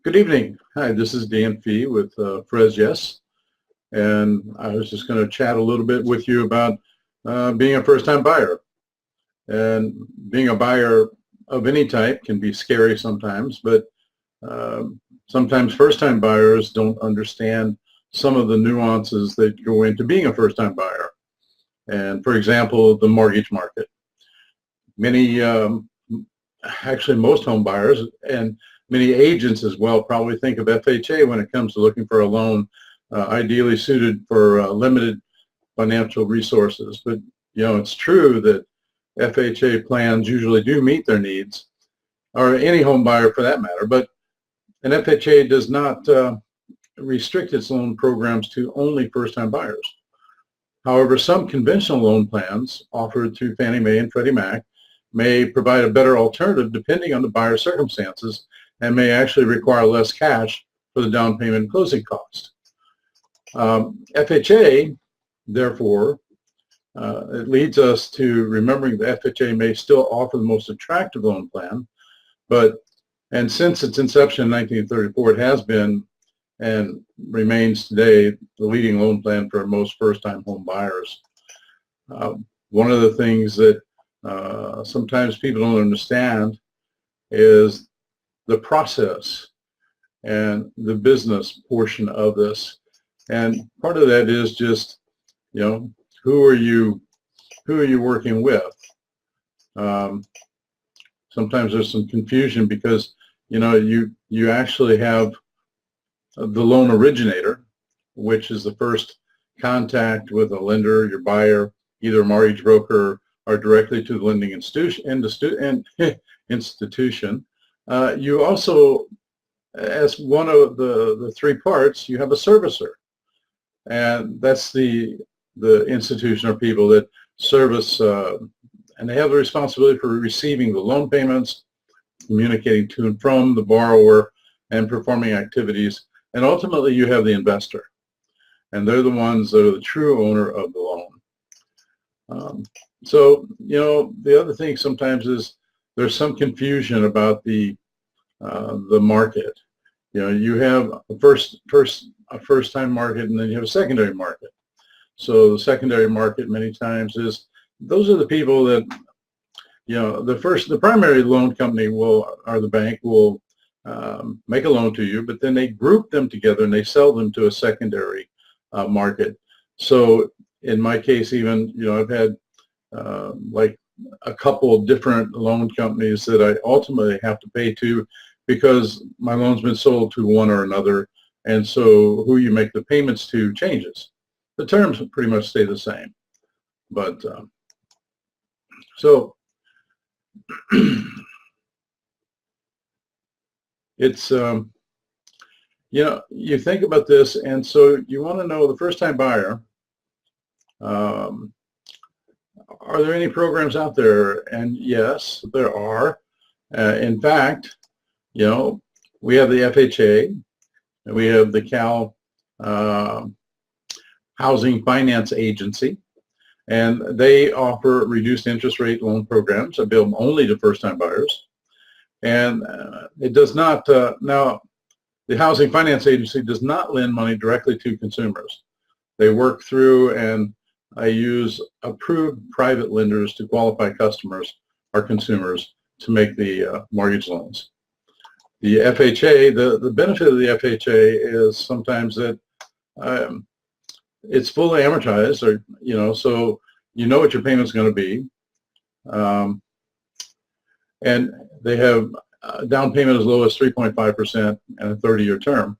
Good evening. Hi, this is Dan Fee with Frez Yes, and I was just going to chat a little bit with you about being a first-time buyer. And being a buyer of any type can be scary sometimes, but sometimes first-time buyers don't understand some of the nuances that go into being a first-time buyer. And for example, the mortgage market. Many, actually most home buyers and many agents as well probably think of FHA when it comes to looking for a loan ideally suited for limited financial resources. But it's true that FHA plans usually do meet their needs, or any home buyer for that matter. But an FHA does not restrict its loan programs to only first-time buyers. However, some conventional loan plans offered through Fannie Mae and Freddie Mac may provide a better alternative depending on the buyer's circumstances, and may actually require less cash for the down payment and closing cost. FHA, therefore, it leads us to remembering that FHA may still offer the most attractive loan plan, and since its inception in 1934, it has been and remains today the leading loan plan for most first-time home buyers. One of the things that sometimes people don't understand is the process and the business portion of this. And part of that is just, who are you working with? Sometimes there's some confusion because, you actually have the loan originator, which is the first contact with a lender, your buyer, either a mortgage broker or directly to the lending institution. You also, as one of the three parts, you have a servicer, and that's the institution or people that service, and they have the responsibility for receiving the loan payments, communicating to and from the borrower, and performing activities. And ultimately, you have the investor, and they're the ones that are the true owner of the loan. So, the other thing sometimes is there's some confusion about the market. You have a first-time market, and then you have a secondary market. So the secondary market many times is those are the people that the primary loan company or the bank will make a loan to you, but then they group them together and they sell them to a secondary market. So in my case, even I've had like a couple of different loan companies that I ultimately have to pay to because my loan's been sold to one or another, and so who you make the payments to changes. The terms pretty much stay the same, but so it's you think about this, and so you want to know the first-time buyer. Are there any programs out there? And yes, there are. In fact, we have the FHA, and we have the Cal Housing Finance Agency, and they offer reduced interest rate loan programs available only to first-time buyers. And it does not, now, the Housing Finance Agency does not lend money directly to consumers. They work through, and I use approved private lenders to qualify customers or consumers to make the mortgage loans. The FHA, the benefit of the FHA is sometimes that it's fully amortized, or so what your payment's going to be, and they have a down payment as low as 3.5% and a 30-year term,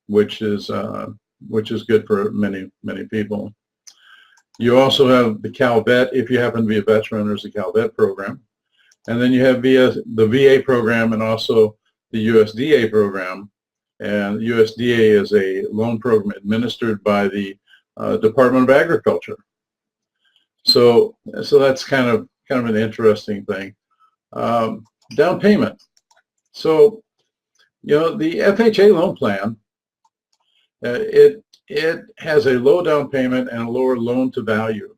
which is good for many people. You also have the CalVet. If you happen to be a veteran, there's the CalVet program. And then you have the VA program and also the USDA program. And USDA is a loan program administered by the Department of Agriculture. So that's kind of an interesting thing. Down payment. So, the FHA loan plan, it has a low down payment and a lower loan to value.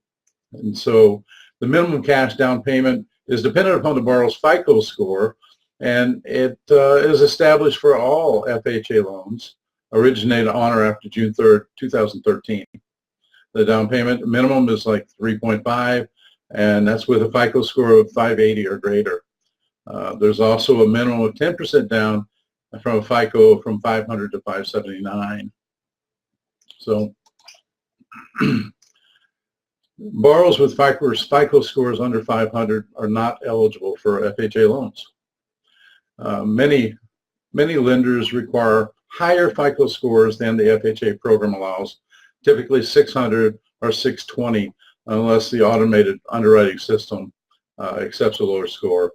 And so the minimum cash down payment is dependent upon the borrower's FICO score, And it is established for all FHA loans originated on or after June 3rd, 2013. The down payment minimum is like 3.5, and that's with a FICO score of 580 or greater. There's also a minimum of 10% down from a FICO from 500 to 579. So borrowers with FICO scores under 500 are not eligible for FHA loans. Many lenders require higher FICO scores than the FHA program allows, typically 600 or 620, unless the automated underwriting system accepts a lower score.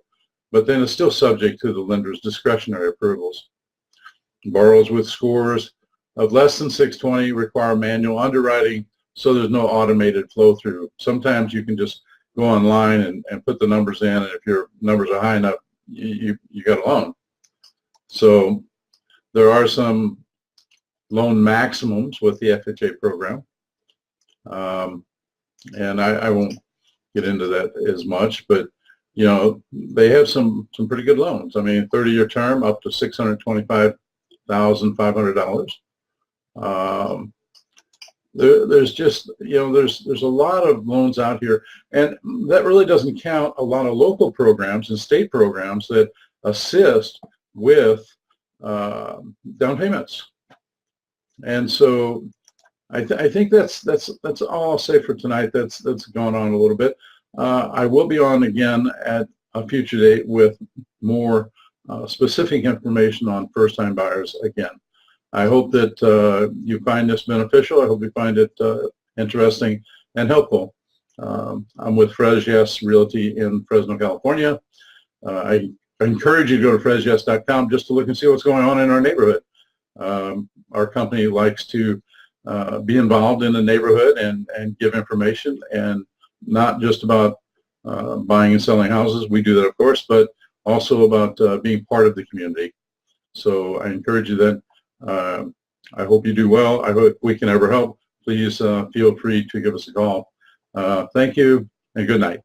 But then it's still subject to the lender's discretionary approvals. Borrowers with scores of less than 620 require manual underwriting, so there's no automated flow through. Sometimes you can just go online and put the numbers in, and if your numbers are high enough, you got a loan. So there are some loan maximums with the FHA program, and I won't get into that as much, but you know, they have some pretty good loans. I mean, 30-year term up to $625,500. There's just, you know, there's a lot of loans out here, and that really doesn't count a lot of local programs and state programs that assist with down payments. And so I think that's all I'll say for tonight. That's gone on a little bit. I will be on again at a future date with more specific information on first-time buyers again. I hope that you find this beneficial. I hope you find it interesting and helpful. I'm with Frez Yes Realty in Fresno, California. I encourage you to go to fresyes.com just to look and see what's going on in our neighborhood. Our company likes to be involved in the neighborhood and give information, and not just about buying and selling houses. We do that, of course, but also about being part of the community. So I encourage you that. I hope you do well. I hope we can ever help. Please feel free to give us a call. Thank you and good night.